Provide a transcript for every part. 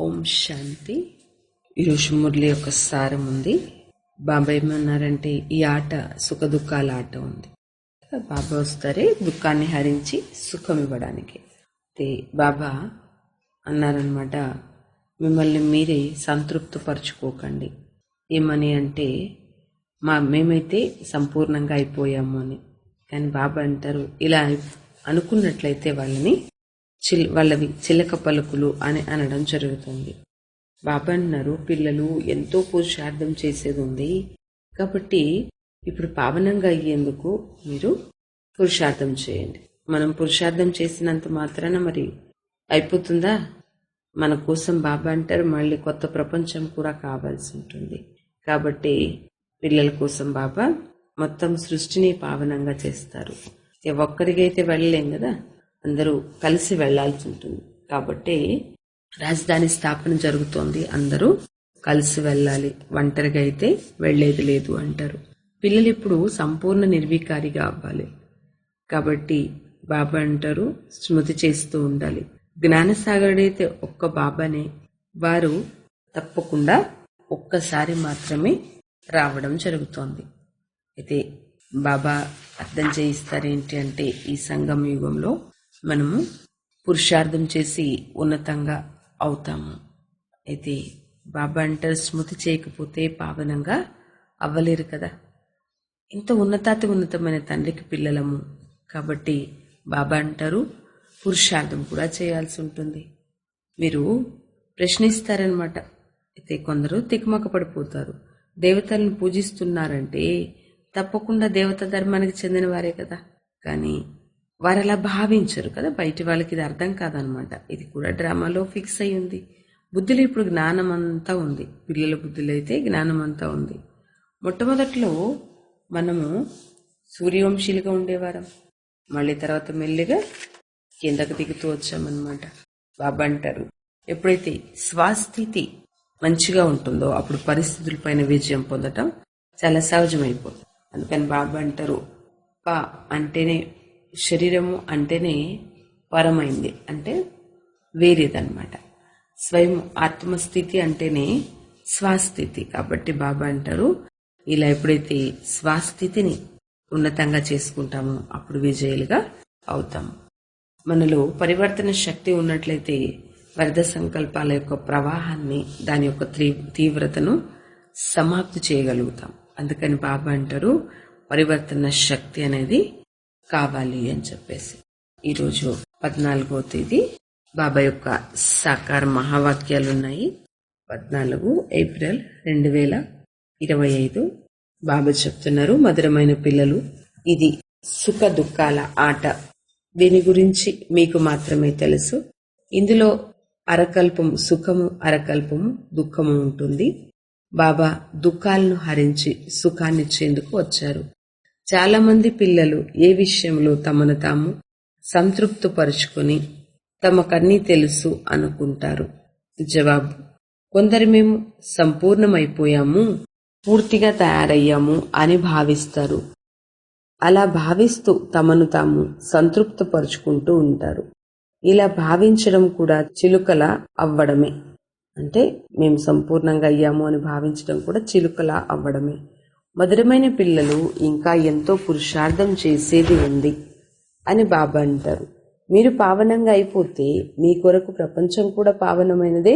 ఓం శాంతి. ఈరోజు మురళి యొక్క సారం ఉంది. బాబా ఏమన్నారంటే, ఈ ఆట సుఖ దుఃఖాల ఆట ఉంది. బాబా వస్తారే దుఃఖాన్ని హరించి సుఖం ఇవ్వడానికి. బాబా అన్నారనమాట, మిమ్మల్ని మీరే సంతృప్తిపరచుకోకండి. ఏమని అంటే, మేమైతే సంపూర్ణంగా అయిపోయాము అని. కానీ బాబా అంటారు, ఇలా అనుకున్నట్లయితే వాళ్ళవి చిలక పలుకులు అని అనడం జరుగుతుంది. బాబా అన్నారు, పిల్లలు ఎంతో పురుషార్థం చేసేది ఉంది కాబట్టి ఇప్పుడు పావనంగా అయ్యేందుకు మీరు పురుషార్థం చేయండి. మనం పురుషార్థం చేసినంత మాత్రాన మరి అయిపోతుందా? మన కోసం బాబా అంటారు, మళ్ళీ కొత్త ప్రపంచం కూడా కావాల్సి ఉంటుంది. కాబట్టి పిల్లల కోసం బాబా మొత్తం సృష్టిని పావనంగా చేస్తారు. ఒక్కరికైతే వెళ్ళలేం కదా, అందరూ కలిసి వెళ్లాల్సి ఉంటుంది. కాబట్టి రాజధాని స్థాపన జరుగుతోంది, అందరూ కలిసి వెళ్ళాలి, ఒంటరిగా అయితే వెళ్లేది లేదు అంటారు. పిల్లలు ఇప్పుడు సంపూర్ణ నిర్వికారిగా అవ్వాలి. కాబట్టి బాబా అంటారు, స్మృతి చేస్తూ ఉండాలి. జ్ఞానసాగరుడైతే ఒక్క బాబానే, వారు తప్పకుండా ఒక్కసారి మాత్రమే రావడం జరుగుతోంది. అయితే బాబా అర్థం చేయిస్తారేంటి అంటే, ఈ సంగమ యుగంలో మనము పురుషార్థం చేసి ఉన్నతంగా అవుతాము. అయితే బాబా అంటారు, స్మృతి చేయకపోతే పావనంగా అవ్వలేరు కదా. ఇంత ఉన్నతమైన తండ్రికి పిల్లలము కాబట్టి బాబా అంటారు, పురుషార్థం కూడా చేయాల్సి ఉంటుంది. మీరు ప్రశ్నిస్తారనమాట. అయితే కొందరు తికమక పడిపోతారు. దేవతలను పూజిస్తున్నారంటే తప్పకుండా దేవతా ధర్మానికి చెందిన వారే కదా. కానీ వారు అలా భావించరు కదా, బయటి వాళ్ళకి ఇది అర్థం కాదనమాట. ఇది కూడా డ్రామాలో ఫిక్స్ అయి ఉంది. బుద్ధిలో ఇప్పుడు జ్ఞానం అంతా ఉంది, పిల్లల బుద్ధిలో అయితే జ్ఞానం అంతా ఉంది. మొట్టమొదట్లో మనము సూర్యవంశీలుగా ఉండేవారం, మళ్ళీ తర్వాత మెల్లిగా కిందకు దిగుతూ వచ్చామన్నమాట. బాబా అంటారు, ఎప్పుడైతే స్వస్థితి మంచిగా ఉంటుందో అప్పుడు పరిస్థితులపైన విజయం పొందటం చాలా సహజమైపోతుంది. అందుకని బాబా అంటారు, పా అంటేనే శరీరము అంటేనే పరమైంది, అంటే వేరేదన్నమాట. స్వయం ఆత్మస్థితి అంటేనే స్వస్థితి. కాబట్టి బాబా అంటారు, ఇలా ఎప్పుడైతే స్వస్థితిని ఉన్నతంగా చేసుకుంటామో అప్పుడు విజయులుగా అవుతాము. మనలో పరివర్తన శక్తి ఉన్నట్లయితే వరద సంకల్పాల యొక్క ప్రవాహాన్ని, దాని యొక్క తీవ్రతను సమాప్తి చేయగలుగుతాం. అందుకని బాబా అంటారు, పరివర్తన శక్తి అనేది కావాలి అని చెప్పేసి. ఈరోజు 14వ తేదీ బాబా యొక్క సాకార మహావాక్యాలు ఉన్నాయి. 14 ఏప్రిల్ 2025. బాబా చెప్తున్నారు, మధురమైన పిల్లలు, ఇది సుఖ దుఃఖాల ఆట. దీని గురించి మీకు మాత్రమే తెలుసు. ఇందులో అరకల్పము సుఖము, అరకల్పము దుఃఖము ఉంటుంది. బాబా దుఃఖాలను హరించి సుఖాన్నిచ్చేందుకు వచ్చారు. చాలా మంది పిల్లలు ఏ విషయంలో తమను తాము సంతృప్తిపరుచుకొని తమకన్నీ తెలుసు అనుకుంటారు. జవాబు, కొందరు మేము సంపూర్ణమైపోయాము, పూర్తిగా తయారయ్యాము అని భావిస్తారు. అలా భావిస్తూ తమను తాము సంతృప్తిపరుచుకుంటూ ఉంటారు. ఇలా భావించడం కూడా చిలుకల అవ్వడమే. అంటే మేము సంపూర్ణంగా అయ్యాము అని భావించడం కూడా చిలుకలా అవ్వడమే. మధురమైన పిల్లలు, ఇంకా ఎంతో పురుషార్థం చేసేది ఉంది అని బాబా అంటారు. మీరు పావనంగా అయిపోతే మీ కొరకు ప్రపంచం కూడా పావనమైనదే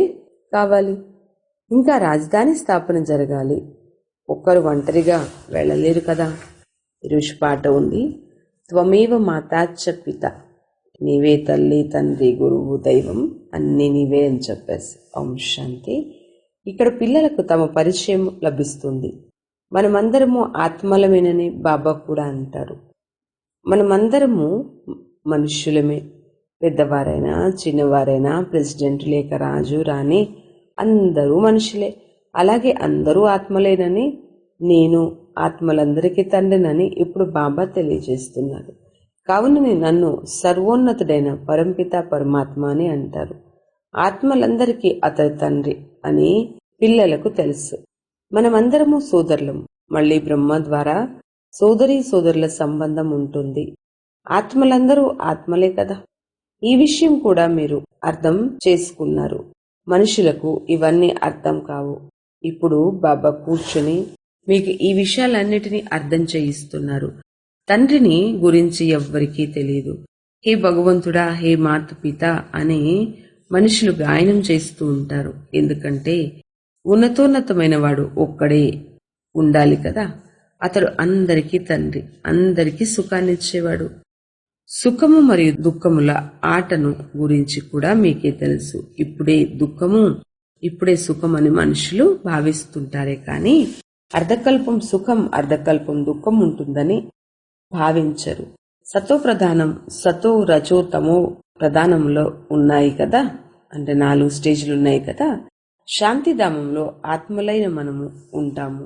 కావాలి. ఇంకా రాజధాని స్థాపన జరగాలి. ఒక్కరు ఒంటరిగా వెళ్ళలేరు కదా. ఈరోజు పాట ఉంది, త్వమేవ మాతాచ్చ పిత, నీవే తల్లి తండ్రి గురువు దైవం అన్ని నీవే అని చెప్పేసి. ఓం శాంతి. ఇక్కడ పిల్లలకు తమ పరిచయం లభిస్తుంది. మనమందరము ఆత్మలమేనని బాబా కూడా అంటారు. మనమందరము మనుష్యులమే. పెద్దవారైనా చిన్నవారైనా, ప్రెసిడెంట్ లేక రాజు రాణి, అందరూ మనుషులే. అలాగే అందరూ ఆత్మలేనని, నేను ఆత్మలందరికీ తండ్రినని ఇప్పుడు బాబా తెలియజేస్తున్నారు. కావున నన్ను సర్వోన్నతుడైన పరంపిత పరమాత్మ అని అంటారు. ఆత్మలందరికీ అతడి తండ్రి అని పిల్లలకు తెలుసు. మనమందరము సోదరులం. మళ్ళీ బ్రహ్మ ద్వారా సోదరుల సంబంధం ఉంటుంది. ఆత్మలందరూ ఆత్మలే కదా. ఈ విషయం కూడా మీరు అర్థం చేసుకున్నారు. మనుషులకు ఇవన్నీ అర్థం కావు. ఇప్పుడు బాబా కూర్చొని మీకు ఈ విషయాలన్నిటినీ అర్థం చేయిస్తున్నారు. తండ్రిని గురించి ఎవ్వరికీ తెలియదు. హే భగవంతుడా, హే మాత పిత అని మనుషులు గాయనం చేస్తూ ఉంటారు. ఎందుకంటే ఉన్నతోన్నతమైన వాడు ఒక్కడే ఉండాలి కదా. అతడు అందరికీ తండ్రి, అందరికీ సుఖాన్నిచ్చేవాడు. సుఖము మరియు దుఃఖముల ఆటను గురించి కూడా మీకే తెలుసు. ఇప్పుడే దుఃఖము, ఇప్పుడే సుఖం అని మనుషులు భావిస్తుంటారే కానీ అర్ధకల్పం సుఖం, అర్ధకల్పం దుఃఖం ఉంటుందని భావించరు. సతో ప్రధానం, సతో రజో తమో ప్రధానంలో ఉన్నాయి కదా, అంటే 4 స్టేజ్లు ఉన్నాయి కదా. శాంతిధామంలో ఆత్మలైన మనము ఉంటాము.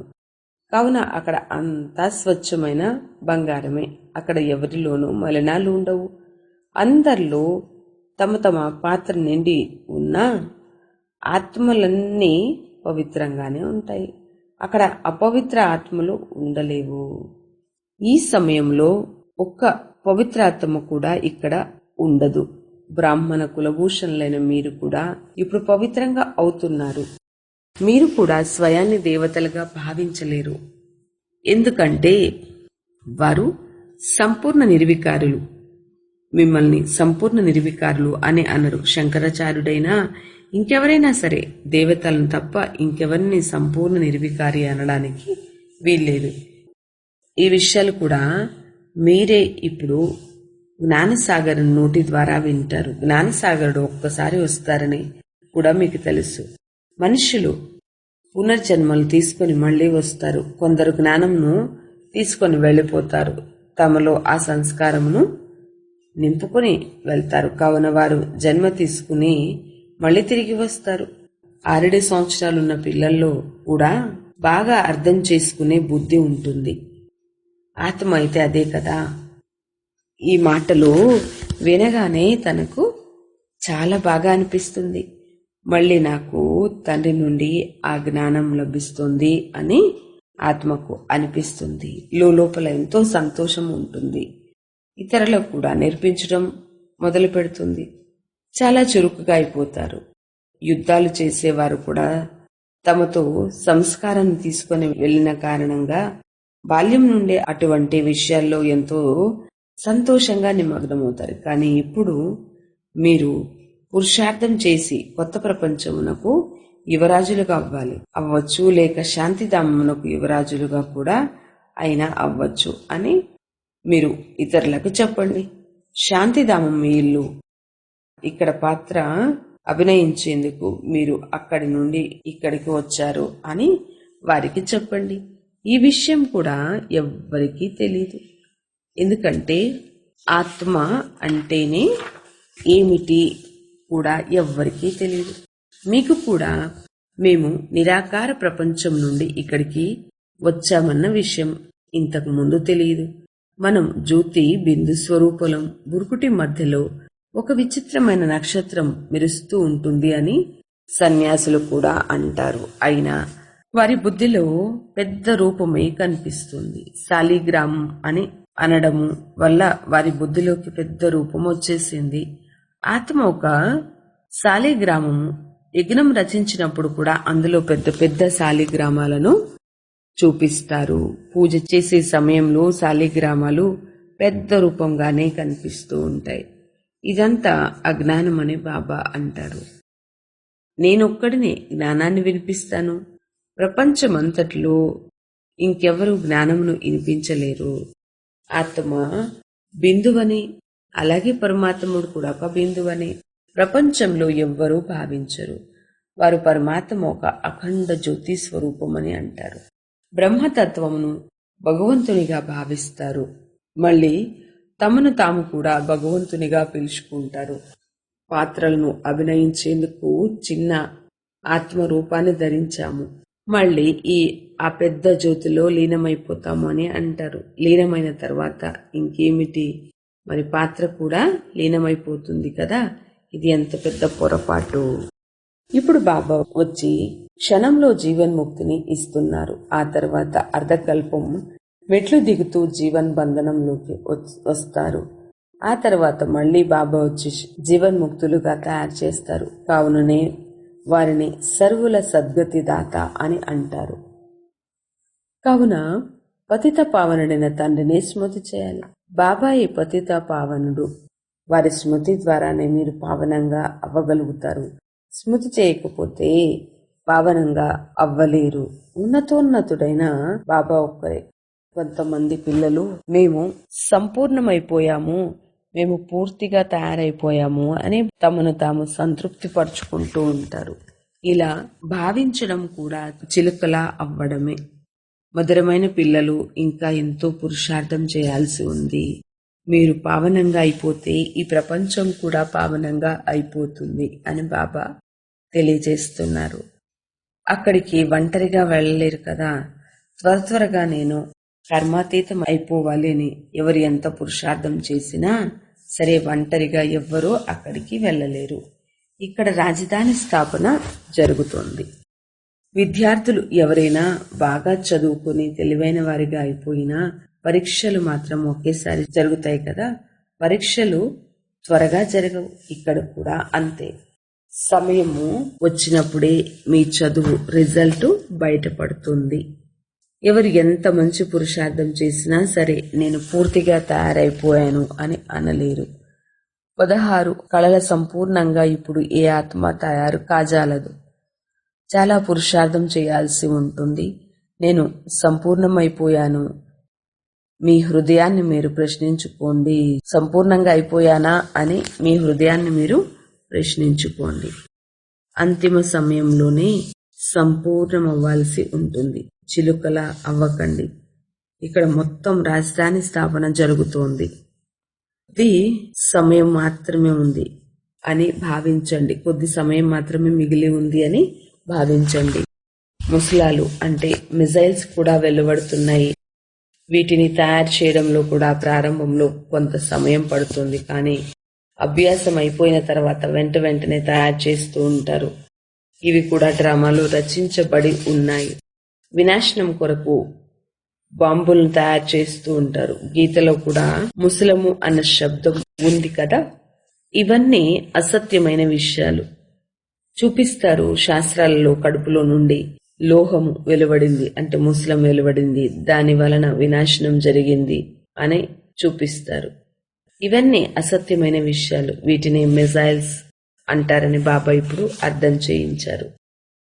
కావున అక్కడ అంతా స్వచ్ఛమైన బంగారమే. అక్కడ ఎవరిలోనూ మలినాలు ఉండవు. అందరిలో తమ తమ పాత్ర నిండి ఉన్న ఆత్మలన్నీ పవిత్రంగానే ఉంటాయి. అక్కడ అపవిత్ర ఆత్మలు ఉండలేవు. ఈ సమయంలో ఒక్క పవిత్ర ఆత్మ కూడా ఇక్కడ ఉండదు. బ్రాహ్మణ కులభూషణులైన మీరు కూడా ఇప్పుడు పవిత్రంగా అవుతున్నారు. మీరు కూడా స్వయాన్ని దేవతలుగా భావించలేరు. ఎందుకంటే వారు సంపూర్ణ నిర్వికారులు. మిమ్మల్ని సంపూర్ణ నిర్వికారులు అని అనరు. శంకరాచార్యుడైనా ఇంకెవరైనా సరే దేవతలను తప్ప ఇంకెవరిని సంపూర్ణ నిర్వికారి అనడానికి వీల్లేదు. ఈ విషయాలు కూడా మీరే ఇప్పుడు జ్ఞానసాగర్ నోటి ద్వారా వింటారు. జ్ఞానసాగరుడు ఒక్కసారి వస్తారని కూడా మీకు తెలుసు. మనుషులు పునర్జన్మలు తీసుకుని మళ్లీ వస్తారు. కొందరు జ్ఞానంను తీసుకొని వెళ్ళిపోతారు. తమలో ఆ సంస్కారమును నింపుకొని వెళ్తారు. కావున వారు జన్మ తీసుకుని మళ్ళీ తిరిగి వస్తారు. 6 సంవత్సరాలున్న పిల్లల్లో కూడా బాగా అర్థం చేసుకునే బుద్ధి ఉంటుంది. ఆత్మ అయితే అదే కదా. ఈ మాటలు వినగానే తనకు చాలా బాగా అనిపిస్తుంది. మళ్ళీ నాకు తండ్రి నుండి ఆ జ్ఞానం లభిస్తుంది అని ఆత్మకు అనిపిస్తుంది. లోపల ఎంతో సంతోషం ఉంటుంది. ఇతరులకు కూడా నేర్పించడం మొదలు పెడుతుంది. చాలా చురుకుగా అయిపోతారు. యుద్ధాలు చేసేవారు కూడా తమతో సంస్కారాన్ని తీసుకొని వెళ్ళిన కారణంగా బాల్యం నుండే అటువంటి విషయాల్లో ఎంతో సంతోషంగా నిమగ్నమవుతారు. కానీ ఇప్పుడు మీరు పురుషార్థం చేసి కొత్త ప్రపంచమునకు యువరాజులుగా అవ్వచ్చు, లేక శాంతిధామమునకు యువరాజులుగా కూడా అయినా అవ్వచ్చు అని మీరు ఇతరులకు చెప్పండి. శాంతిధామం మీ ఇల్లు. ఇక్కడ పాత్ర అభినయించేందుకు మీరు అక్కడి నుండి ఇక్కడికి వచ్చారు అని వారికి చెప్పండి. ఈ విషయం కూడా ఎవ్వరికీ తెలీదు. ఎందుకంటే ఆత్మ అంటేనే ఏమిటి కూడా ఎవ్వరికీ తెలియదు. మీకు కూడా మేము నిరాకార ప్రపంచం నుండి ఇక్కడికి వచ్చామన్న విషయం ఇంతకు ముందు తెలియదు. మనం జ్యోతి బిందు స్వరూపలం. బురుకుటి మధ్యలో ఒక విచిత్రమైన నక్షత్రం మెరుస్తూ ఉంటుంది అని సన్యాసులు కూడా అంటారు. అయినా వారి బుద్ధిలో పెద్ద రూపమే కనిపిస్తుంది. శాలిగ్రామం అని అనడము వల్ల వారి బుద్ధిలోకి పెద్ద రూపం వచ్చేసింది. ఆత్మ ఒక శాలిగ్రామము. యజ్ఞం రచించినప్పుడు కూడా అందులో పెద్ద పెద్ద శాలిగ్రామాలను చూపిస్తారు. పూజ చేసే సమయంలో శాలిగ్రామాలు పెద్ద రూపంగానే కనిపిస్తూ ఉంటాయి. ఇదంతా అజ్ఞానం అని బాబా అంటారు. నేనొక్కడినే జ్ఞానాన్ని వినిపిస్తాను. ప్రపంచమంతట్లో ఇంకెవరు జ్ఞానమును వినిపించలేరు. ఆత్మ బిందువని, అలాగే పరమాత్ముడు కూడా ఒక బిందువని ప్రపంచంలో ఎవ్వరూ భావించరు. వారు పరమాత్మ ఒక అఖండ జ్యోతి స్వరూపం అని అంటారు. బ్రహ్మతత్వమును భగవంతునిగా భావిస్తారు. మళ్ళీ తమను తాము కూడా భగవంతునిగా పిలుచుకుంటారు. పాత్రలను అభినయించేందుకు చిన్న ఆత్మ రూపాన్ని ధరించాము. మళ్ళీ ఆ పెద్ద జ్యోతిలో లీనమైపోతాము అని అంటారు. లీనమైన తర్వాత ఇంకేమిటి, మరి పాత్ర కూడా లీనమైపోతుంది కదా. ఇది ఎంత పెద్ద పొరపాటు. ఇప్పుడు బాబా వచ్చి క్షణంలో జీవన్ముక్తిని ఇస్తున్నారు. ఆ తర్వాత అర్ధకల్పం మెట్లు దిగుతూ జీవన్ బంధనంలోకి వస్తారు. ఆ తర్వాత మళ్ళీ బాబా వచ్చి జీవన్ముక్తులుగా తయారు చేస్తారు. కావుననే వారిని సర్వుల సద్గతిదాత అని అంటారు. కావున పతిత పావనుడైన తండ్రిని స్మృతి చేయాలి. బాబాయి పతిత పావనుడు. వారి స్మృతి ద్వారానే మీరు పావనంగా అవ్వగలుగుతారు. స్మృతి చేయకపోతే పావనంగా అవ్వలేరు. ఉన్నతోన్నతుడైన బాబా ఒక్కరే. కొంతమంది పిల్లలు మేము సంపూర్ణమైపోయాము, మేము పూర్తిగా తయారైపోయాము అని తమను తాము సంతృప్తి పరుచుకుంటూ ఉంటారు. ఇలా భావించడం కూడా చిలుకలా అవ్వడమే. మధురమైన పిల్లలు, ఇంకా ఎంతో పురుషార్థం చేయాల్సి ఉంది. మీరు పావనంగా అయిపోతే ఈ ప్రపంచం కూడా పావనంగా అయిపోతుంది అని బాబా తెలియజేస్తున్నారు. అక్కడికి ఒంటరిగా వెళ్ళలేరు కదా. త్వరగా నేను కర్మాతీతం అయిపోవాలి అని ఎవరు ఎంత పురుషార్థం చేసినా సరే ఒంటరిగా ఎవ్వరూ అక్కడికి వెళ్ళలేరు. ఇక్కడ రాజధాని స్థాపన జరుగుతోంది. విద్యార్థులు ఎవరైనా బాగా చదువుకుని తెలివైన వారిగా అయిపోయినా పరీక్షలు మాత్రం ఒకేసారి జరుగుతాయి కదా. పరీక్షలు త్వరగా జరగవు. ఇక్కడ కూడా అంతే. సమయము వచ్చినప్పుడే మీ చదువు రిజల్ట్ బయటపడుతుంది. ఎవరు ఎంత మంచి పురుషార్థం చేసినా సరే నేను పూర్తిగా తయారైపోయాను అని అనలేరు. 16 కళల సంపూర్ణంగా ఇప్పుడు ఏ ఆత్మ తయారు కాజాలదు. చాలా పురుషార్థం చేయాల్సి ఉంటుంది. నేను సంపూర్ణమైపోయాను. మీ హృదయాన్ని మీరు ప్రశ్నించుకోండి. సంపూర్ణంగా అయిపోయానా అని మీ హృదయాన్ని మీరు ప్రశ్నించుకోండి. అంతిమ సమయంలోనే సంపూర్ణం అవ్వాల్సి ఉంటుంది. చిలుకలా అవ్వకండి. ఇక్కడ మొత్తం రాజధాని స్థాపన జరుగుతోంది. ఇది సమయం మాత్రమే ఉంది అని భావించండి. కొద్ది సమయం మాత్రమే మిగిలి ఉంది అని భావించండి. ముసలాలు అంటే మిజైల్స్ కూడా వెలువడుతున్నాయి. వీటిని తయారు చేయడంలో కూడా ప్రారంభంలో కొంత సమయం పడుతుంది. కానీ అభ్యాసం అయిపోయిన తర్వాత వెంటనే తయారు చేస్తూ ఉంటారు. ఇవి కూడా డ్రామాలు రచించబడి ఉన్నాయి. వినాశనం కొరకు బాంబులను తయారు చేస్తూ ఉంటారు. గీతలో కూడా ముసలము అన్న శబ్దం ఉంది కదా. ఇవన్నీ అసత్యమైన విషయాలు చూపిస్తారు. శాస్త్రాలలో కడుపులో నుండి లోహము వెలువడింది అంటే ముసలం వెలువడింది, దాని వలన వినాశనం జరిగింది అని చూపిస్తారు. ఇవన్నీ అసత్యమైన విషయాలు. వీటిని మిజైల్స్ అంటారని బాబా ఇప్పుడు అర్థం చేయించారు.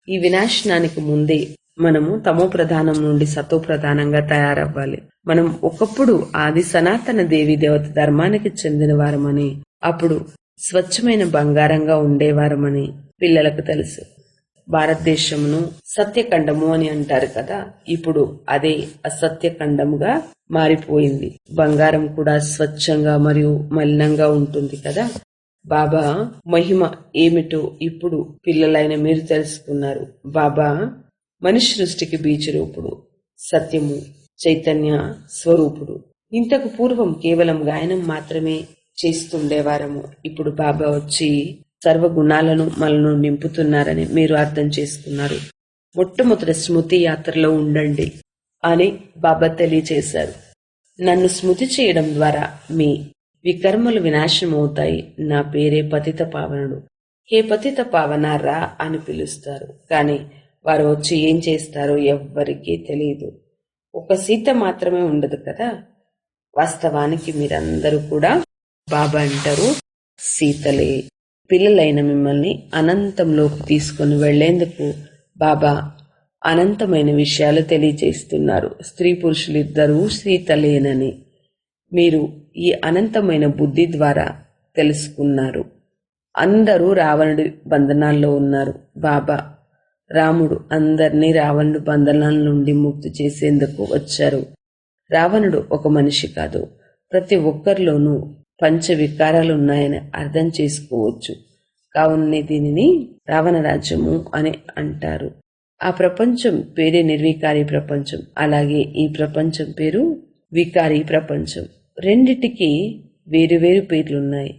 ఈ వినాశనానికి ముందే మనము తమో ప్రధానం నుండి సతో ప్రధానంగా తయారవ్వాలి. మనం ఒకప్పుడు ఆది సనాతన దేవి దేవత ధర్మానికి చెందిన వారమని, అప్పుడు స్వచ్ఛమైన బంగారంగా ఉండేవారమని పిల్లలకు తెలుసు. భారతదేశమును సత్యఖండము అని అంటారు కదా. ఇప్పుడు అదే అసత్యఖండముగా మారిపోయింది. బంగారం కూడా స్వచ్ఛంగా మరియు మలినంగా ఉంటుంది కదా. బాబా మహిమ ఏమిటో ఇప్పుడు పిల్లలైన మీరు తెలుసుకున్నారు. బాబా మనిషి సృష్టికి బీజరూపుడు, సత్యము, చైతన్య స్వరూపుడు. ఇంతకు పూర్వం కేవలం గాయనం మాత్రమే చేస్తుండేవారము. ఇప్పుడు బాబా వచ్చి సర్వగుణాలను మనను నింపుతున్నారని మీరు అర్థం చేసుకున్నారు. మొట్టమొదటి స్మృతి యాత్రలో ఉండండి అని బాబా తెలియచేశారు. నన్ను స్మృతి చేయడం ద్వారా మీ వికర్మలు వినాశనం అవుతాయి. నా పేరే పతిత పావనుడు. హే పతిత పావన రా అని పిలుస్తారు. కానీ వారు వచ్చి ఏం చేస్తారో ఎవ్వరికీ తెలియదు. ఒక సీత మాత్రమే ఉండదు కదా. వాస్తవానికి మీరందరూ కూడా బాబా అంటారు సీతలే. పిల్లలైన మిమ్మల్ని అనంతంలోకి తీసుకుని వెళ్లేందుకు బాబా అనంతమైన విషయాలు తెలియజేస్తున్నారు. స్త్రీ పురుషులిద్దరూ సీతలేనని మీరు ఈ అనంతమైన బుద్ధి ద్వారా తెలుసుకున్నారు. అందరూ రావణుడి బంధనాల్లో ఉన్నారు. బాబా రాముడు అందరినీ రావణుడి బంధనాల నుండి ముక్తి చేసేందుకు వచ్చారు. రావణుడు ఒక మనిషి కాదు. ప్రతి ఒక్కరిలోనూ పంచ వికారాలు ఉన్నాయని అర్థం చేసుకోవచ్చు. కావున దీనిని రావణ రాజ్యము అని అంటారు. ఆ ప్రపంచం పేరే నిర్వికారి ప్రపంచం. అలాగే ఈ ప్రపంచం పేరు వికారి ప్రపంచం. రెండిటికి వేరువేరు పేర్లున్నాయి.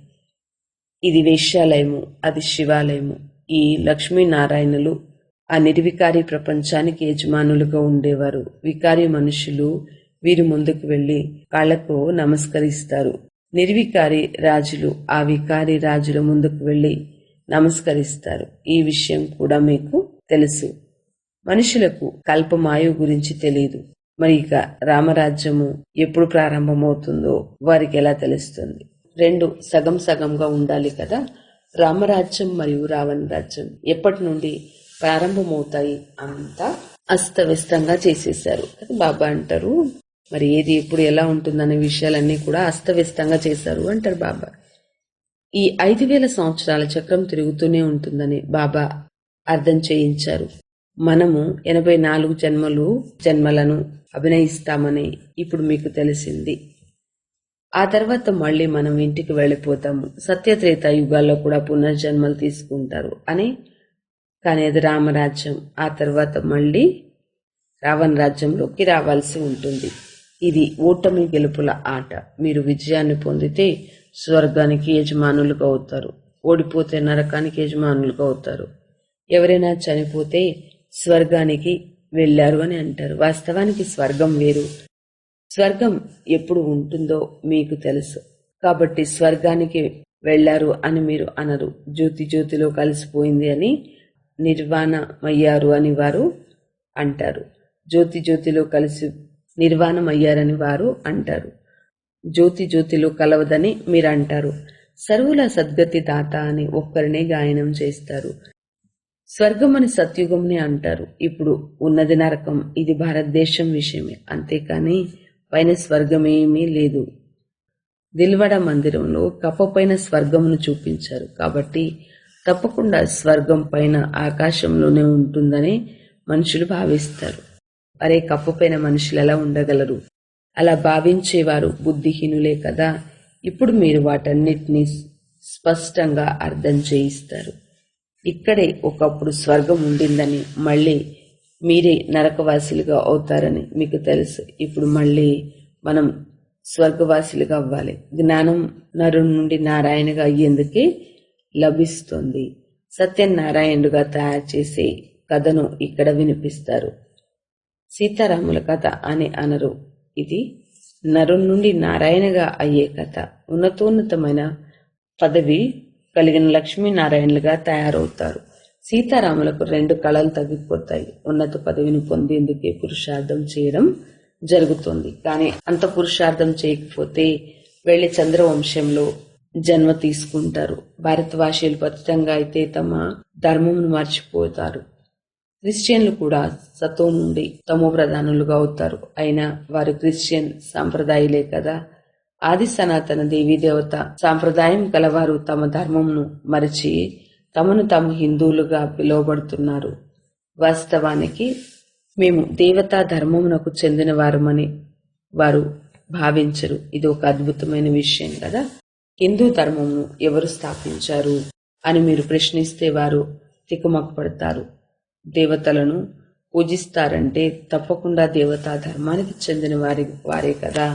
ఇది వేశ్యాలయము, అది శివాలయము. ఈ లక్ష్మీనారాయణులు ఆ నిర్వికారి ప్రపంచానికి యజమానులుగా ఉండేవారు. వికారి మనుషులు వీరి ముందుకు వెళ్లి కాళ్లకు నమస్కరిస్తారు. నిర్వికారి రాజులు ఆ వికారి రాజుల ముందుకు వెళ్లి నమస్కరిస్తారు. ఈ విషయం కూడా మీకు తెలుసు. మనుషులకు కల్పమాయు గురించి తెలియదు. మరి ఇక రామరాజ్యము ఎప్పుడు ప్రారంభమవుతుందో వారికి ఎలా తెలుస్తుంది? రెండు సగం సగంగా ఉండాలి కదా. రామరాజ్యం మరియు రావణ రాజ్యం ఎప్పటి నుండి ప్రారంభమవుతాయి? అంతా అస్తవ్యస్తంగా చేసేశారు. బాబా అంటారు, మరి ఏది ఎప్పుడు ఎలా ఉంటుందనే విషయాలన్నీ కూడా అస్తవ్యస్తంగా చేశారు అంటారు బాబా. ఈ 5000 సంవత్సరాల చక్రం తిరుగుతూనే ఉంటుందని బాబా అర్థం చేయించారు. మనము 84 జన్మలను అభినయిస్తామని ఇప్పుడు మీకు తెలిసింది. ఆ తర్వాత మళ్ళీ మనం ఇంటికి వెళ్ళిపోతాము. సత్యత్రేత యుగాల్లో కూడా పునర్జన్మలు తీసుకుంటారు అని. కానీ అది రామరాజ్యం. ఆ తర్వాత మళ్ళీ రావణ రాజ్యంలోకి రావాల్సి ఉంటుంది. ఇది ఓటమి గెలుపుల ఆట. మీరు విజయాన్ని పొందితే స్వర్గానికి యజమానులుగా అవుతారు, ఓడిపోతే నరకానికి యజమానులుగా అవుతారు. ఎవరైనా చనిపోతే స్వర్గానికి వెళ్ళారు అని అంటారు. వాస్తవానికి స్వర్గం వేరు. స్వర్గం ఎప్పుడు ఉంటుందో మీకు తెలుసు కాబట్టి స్వర్గానికి వెళ్ళారు అని మీరు అనరు. జ్యోతి జ్యోతిలో కలిసిపోయింది అని నిర్వాణమయ్యారు అని వారు అంటారు. జ్యోతి జ్యోతిలో కలిసి నిర్వాణమయ్యారని వారు అంటారు. జ్యోతి జ్యోతిలో కలవదని మీరు అంటారు. సర్వుల సద్గతి దాత అని ఒక్కరినే గాయనం చేస్తారు. స్వర్గం అని సత్యుగంని అంటారు. ఇప్పుడు ఉన్నది నరకం. ఇది భారతదేశం విషయమే, అంతేకాని పైన స్వర్గమేమీ లేదు. దిల్వడ మందిరంలో కప్పపైన స్వర్గమును చూపించారు కాబట్టి తప్పకుండా స్వర్గం పైన ఆకాశంలోనే ఉంటుందని మనుషులు భావిస్తారు. అరే, కప్పపైన మనుషులు ఎలా ఉండగలరు? అలా భావించేవారు బుద్ధిహీనులే కదా. ఇప్పుడు మీరు వాటన్నిటినీ స్పష్టంగా అర్థం చేయిస్తారు. ఇక్కడే ఒకప్పుడు స్వర్గం ఉండిందని, మళ్ళీ మీరే నరకవాసులుగా అవుతారని మీకు తెలుసు. ఇప్పుడు మళ్ళీ మనం స్వర్గవాసులుగా అవ్వాలి. జ్ఞానం నరుని నుండి నారాయణగా అయ్యేందుకే లభిస్తుంది. సత్యనారాయణుడుగా తయారు చేసే కథను ఇక్కడ వినిపిస్తారు. సీతారాముల కథ అని అనరు. ఇది నరుని నుండి నారాయణగా అయ్యే కథ. ఉన్నతోన్నతమైన పదవి కలిగిన లక్ష్మీనారాయణలుగా తయారవుతారు. సీతారాములకు 2 కళలు తగ్గిపోతాయి. ఉన్నత పదవిని పొందేందుకే పురుషార్థం చేయడం జరుగుతుంది. కానీ అంత పురుషార్థం చేయకపోతే వెళ్లి చంద్రవంశంలో జన్మ తీసుకుంటారు. భారతవాసీయులు పతితంగా అయితే తమ ధర్మమును మర్చిపోతారు. క్రిస్టియన్లు కూడా సతో నుండి తమో ప్రధానులుగా అవుతారు. అయినా వారు క్రిస్టియన్ సాంప్రదాయాలే కదా. ఆది సనాతన దేవీ దేవత సాంప్రదాయం కలవారు తమ ధర్మంను మరచి తమను తాము హిందువులుగా పిలువబడుతున్నారు. వాస్తవానికి మేము దేవతా ధర్మమునకు చెందిన వారమని వారు భావించరు. ఇది ఒక అద్భుతమైన విషయం కదా. హిందూ ధర్మమును ఎవరు స్థాపించారు అని మీరు ప్రశ్నిస్తే వారు తికమకపడతారు. దేవతలను పూజిస్తారంటే తప్పకుండా దేవతా ధర్మానికి చెందిన వారే కదా.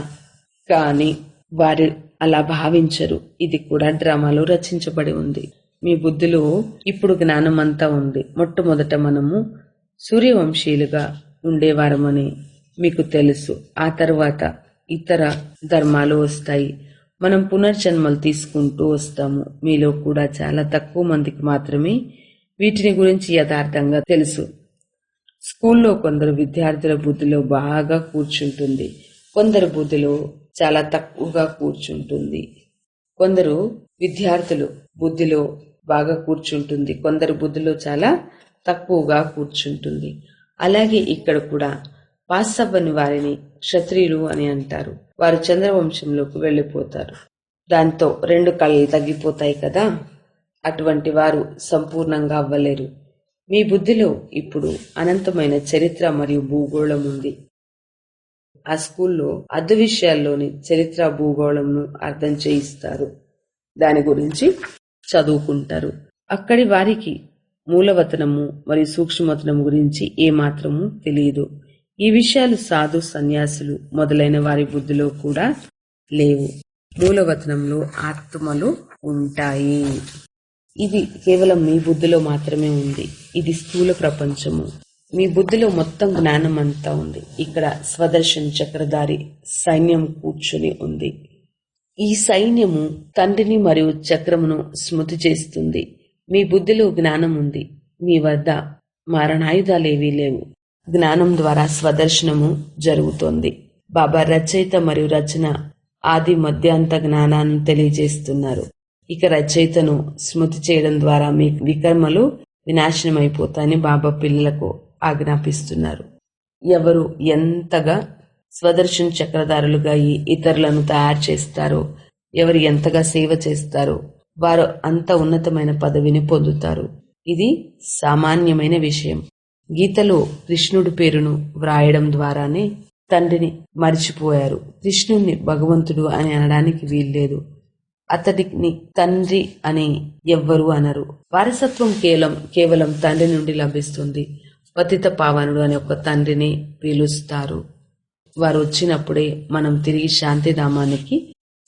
కానీ వారు అలా భావించరు. ఇది కూడా డ్రామాలో రచించబడి ఉంది. మీ బుద్ధిలో ఇప్పుడు జ్ఞానం అంతా ఉంది. మొట్టమొదట మనము సూర్యవంశీయులుగా ఉండేవారమని మీకు తెలుసు. ఆ తర్వాత ఇతర ధర్మాలు వస్తాయి. మనం పునర్జన్మలు తీసుకుంటూ వస్తాము. మీలో కూడా చాలా తక్కువ మందికి మాత్రమే వీటిని గురించి యథార్థంగా తెలుసు. స్కూల్లో కొందరు విద్యార్థుల బుద్ధిలో బాగా కూర్చుంటుంది, కొందరు బుద్ధిలో చాలా తక్కువగా కూర్చుంటుంది. కొందరు విద్యార్థులు బుద్ధిలో బాగా కూర్చుంటుంది, కొందరు బుద్ధిలో చాలా తక్కువగా కూర్చుంటుంది. అలాగే ఇక్కడ కూడా పాస్ అవ్వని వారిని క్షత్రియులు అని అంటారు. వారు చంద్రవంశంలోకి వెళ్ళిపోతారు. దాంతో 2 కళలు తగ్గిపోతాయి కదా. అటువంటి వారు సంపూర్ణంగా అవ్వలేరు. మీ బుద్ధిలో ఇప్పుడు అనంతమైన చరిత్ర మరియు భూగోళం ఉంది. ఆ స్కూల్లో అద్దు విషయాల్లోని చరిత్ర భూగోళంను అర్థం చేయిస్తారు. దాని గురించి చదువుకుంటారు. అక్కడి వారికి మూలవతనము మరియు సూక్ష్మవతనము గురించి ఏమాత్రము తెలియదు. ఈ విషయాలు సాధు సన్యాసులు మొదలైన వారి బుద్ధిలో కూడా లేవు. మూలవతనంలో ఆత్మలు ఉంటాయి. ఇది కేవలం మీ బుద్ధిలో మాత్రమే ఉంది. ఇది స్థూల ప్రపంచము. మీ బుద్ధిలో మొత్తం జ్ఞానం అంతా ఉంది. ఇక్కడ స్వదర్శన్ చక్రధారి సైన్యం కూర్చుని ఉంది. ఈ సైన్యము తండ్రిని మరియు చక్రమును స్మృతి చేస్తుంది. మీ బుద్ధిలో జ్ఞానం ఉంది, మీ వద్ద మారణాయుధాలేవీ లేవు. జ్ఞానం ద్వారా స్వదర్శనము జరుగుతోంది. బాబా రచయిత మరియు రచన ఆది మధ్యాంత జ్ఞానాన్ని తెలియజేస్తున్నారు. ఇక రచయితను స్మృతి చేయడం ద్వారా మీ వికర్మలు వినాశనమైపోతాయని బాబా పిల్లలకు ఆజ్ఞాపిస్తున్నారు. ఎవరు ఎంతగా స్వదర్శన చక్రధారులుగా ఇతరులను తయారు చేస్తారో, ఎవరు ఎంతగా సేవ చేస్తారో వారు అంత ఉన్నతమైన పదవిని పొందుతారు. ఇది సామాన్యమైన విషయం. గీతలో కృష్ణుడి పేరును వ్రాయడం ద్వారానే తండ్రిని మరిచిపోయారు. కృష్ణుణ్ణి భగవంతుడు అని అనడానికి వీల్లేదు. అతడిని తండ్రి అని ఎవ్వరూ అనరు. వారసత్వం కేవలం తండ్రి నుండి లభిస్తుంది. పతిత పావనుడు అనే ఒక తండ్రిని పిలుస్తారు. వారు వచ్చినప్పుడే మనం తిరిగి శాంతిధామానికి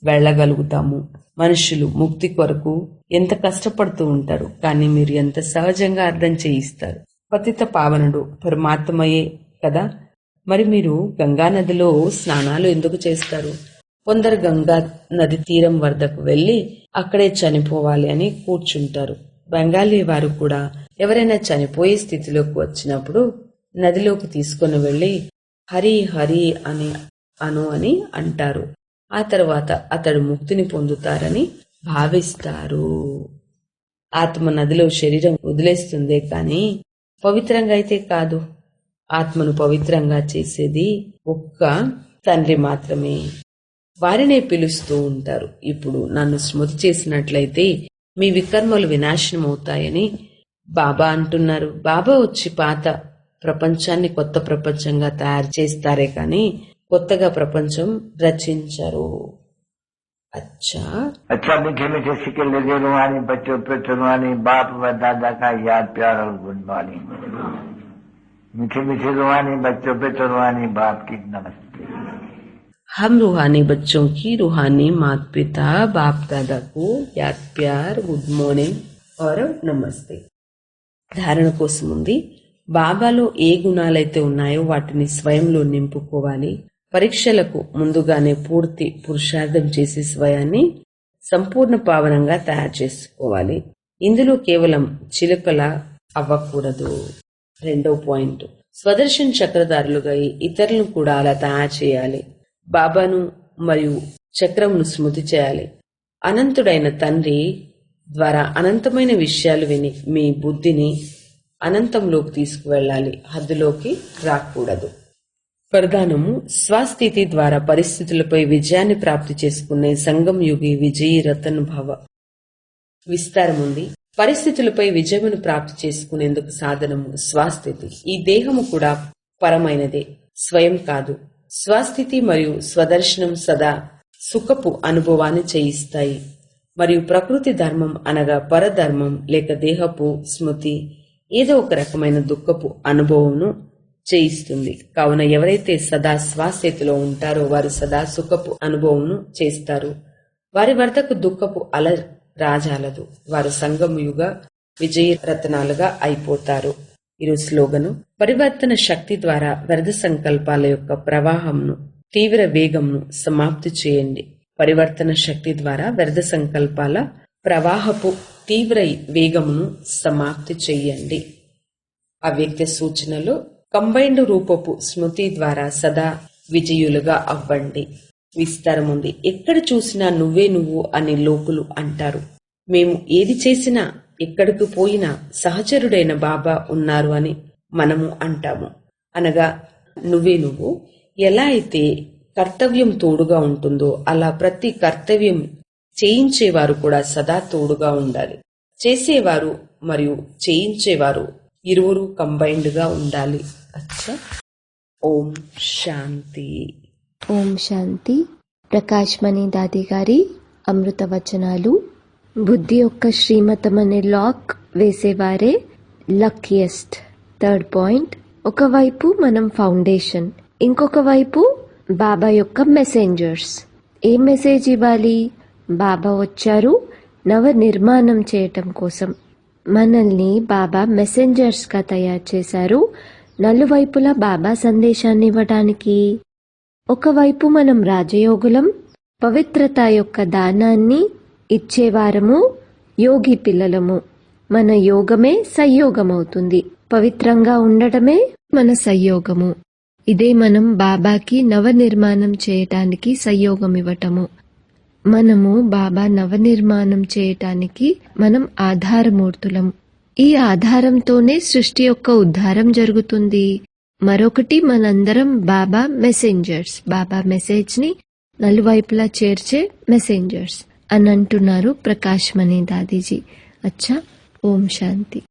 వెళ్ళగలుగుతాము. మనుషులు ముక్తి కొరకు ఎంత కష్టపడుతూ ఉంటారు, కానీ మీరు ఎంత సహజంగా అర్థం చేయిస్తారు. పతిత పావనుడు పరమాత్మయే కదా. మరి మీరు గంగా నదిలో స్నానాలు ఎందుకు చేస్తారు? కొందరు గంగా నది తీరం వద్దకు వెళ్లి అక్కడే చనిపోవాలి అని కూర్చుంటారు. బెంగాలీ వారు కూడా ఎవరైనా చనిపోయే స్థితిలోకి వచ్చినప్పుడు నదిలోకి తీసుకుని వెళ్లి హరి హరి అని అంటారు. ఆ తర్వాత అతడు ముక్తిని పొందుతారని భావిస్తారు. ఆత్మ నదిలో శరీరం వదిలేస్తుందే కానీ పవిత్రంగా అయితే కాదు. ఆత్మను పవిత్రంగా చేసేది ఒక్క తండ్రి మాత్రమే. వారినే పిలుస్తూ ఉంటారు. ఇప్పుడు నన్ను స్మృతి చేసినట్లయితే మీ వికర్మలు వినాశనం అవుతాయని బాబా అంటున్నారు. బాబా వచ్చి పాత ప్రపంచాన్ని కొత్త ప్రపంచంగా తయారు చేస్తారే కానీ కొత్తగా ప్రపంచం రచించరు. अच्छा अच्छा मीठे मीठे सिक्के लगे रूहानी बच्चों पे चुनवानी बाप व दादा का याद प्यार और गुणवानी। मीठे मीठे रूहानी बच्चों पे चुनवानी बाप की नमस्ते। हम रूहानी बच्चों की रूहानी माता पिता बाप दादा को याद प्यार गुड మార్నింగ్ और నమస్తే. ధారణ కోసం ఉంది. బాబాలో ఏ గుణాలైతే ఉన్నాయో వాటిని స్వయంలో నింపుకోవాలి. పరీక్షలకు ముందుగానే పూర్తి పురుషార్థం చేసి స్వయాన్ని సంపూర్ణ పావనంగా తయారు చేసుకోవాలి. ఇందులో కేవలం చిలుకలా అవ్వకూడదు. 2వ పాయింట్, స్వదర్శన చక్రధారులుగా ఇతరులను కూడా అలా తయారు చేయాలి. బాబాను మరియు చక్రంను స్మృతి చేయాలి. అనంతుడైన తండ్రి ద్వారా అనంతమైన విషయాలు విని మీ బుద్ధిని అనంతంలోకి తీసుకువెళ్ళాలి, హద్దులోకి రాకూడదు. వరదానము: స్వస్థితి ద్వారా పరిస్థితులపై విజయాన్ని ప్రాప్తి చేసుకునే సంగం యుగి విజయీ రతన్ భవ. విస్తారం ఉంది. పరిస్థితులపై విజయమును ప్రాప్తి చేసుకునేందుకు సాధనము స్వస్థితి. ఈ దేహము కూడా పరమైనదే, స్వయం కాదు. స్వస్థితి మరియు స్వదర్శనం సదా సుఖపు అనుభవాన్ని చేయిస్తాయి మరియు ప్రకృతి ధర్మం అనగా పరధర్మం లేక దేహపు స్మృతి ఏదో ఒక రకమైన దుఃఖపు అనుభవంను చేయిస్తుంది. కావున ఎవరైతే సదా స్వస్థితిలో ఉంటారో వారు సదా సుఖపు అనుభవం చేస్తారు. వారి వద్దకు దుఃఖపు అల రాజాలదు. వారు సంగం యుగ విజయ రత్నాలుగా అయిపోతారు. ఈరోజు స్లోగను: పరివర్తన శక్తి ద్వారా వ్యర్థ సంకల్పాల యొక్క ప్రవాహంను, తీవ్ర వేగంను సమాప్తి చేయండి. పరివర్తన శక్తి ద్వారా వ్యర్థ సంకల్పాల ప్రవాహపు తీవ్ర వేగమును సమాప్తి చెయ్యండి. అవ్యక్త సూచనలు: కంబైన్డ్ రూపపు స్మృతి ద్వారా సదా విజయులుగా అవ్వండి. విస్తారం ఉంది. ఎక్కడ చూసినా నువ్వే నువ్వు అని లోకులు అంటారు. మేము ఏది చేసినా ఎక్కడికి పోయినా సహచరుడైన బాబా ఉన్నారు అని మనము అంటాము. అనగా నువ్వే నువ్వు. ఎలా అయితే కర్తవ్యం తోడుగా ఉంటుందో అలా ప్రతి కర్తవ్యం చేయించేవారు కూడా సదా తోడుగా ఉండాలి. చేసేవారు మరియు చేయించేవారు ఇరువురు కంబైన్డ్ గా ఉండాలి. అచ్చా. ఓం శాంతి. ఓం శాంతి. ప్రకాష్ మణి దాది గారి అమృత వచనాలు. బుద్ధి యొక్క శ్రీమతం అనే లాక్ వేసేవారే లక్కీయెస్ట్. 3rd పాయింట్, ఒకవైపు మనం ఫౌండేషన్, ఇంకొక వైపు బాబా యొక్క మెసెంజర్స్. ఏం మెసేజ్ ఇవ్వాలి? బాబా వచ్చారు నవ నిర్మాణం చేయటం కోసం. మనల్ని బాబా మెసెంజర్స్ గా తయారు చేశారు, నలువైపులా బాబా సందేశాన్ని ఇవ్వడానికి. ఒకవైపు మనం రాజయోగులం, పవిత్రత యొక్క దానాన్ని ఇచ్చేవారము, యోగి పిల్లలము. మన యోగమే సంయోగమవుతుంది. పవిత్రంగా ఉండటమే మన సంయోగము. ఇదే మనం బాబాకి నవనిర్మాణం చేయటానికి సంయోగం ఇవ్వటము. మనము బాబా నవనిర్మాణం చేయటానికి మనం ఆధారమూర్తులం. ఈ ఆధారంతోనే సృష్టి యొక్క ఉద్ధారం జరుగుతుంది. మరొకటి, మనందరం బాబా మెసెంజర్స్. బాబా మెసేజ్ ని నలువైపులా చేర్చే మెసెంజర్స్ అని అంటున్నారు ప్రకాశ్ మణి దాదీజీ. అచ్చా, ఓం శాంతి.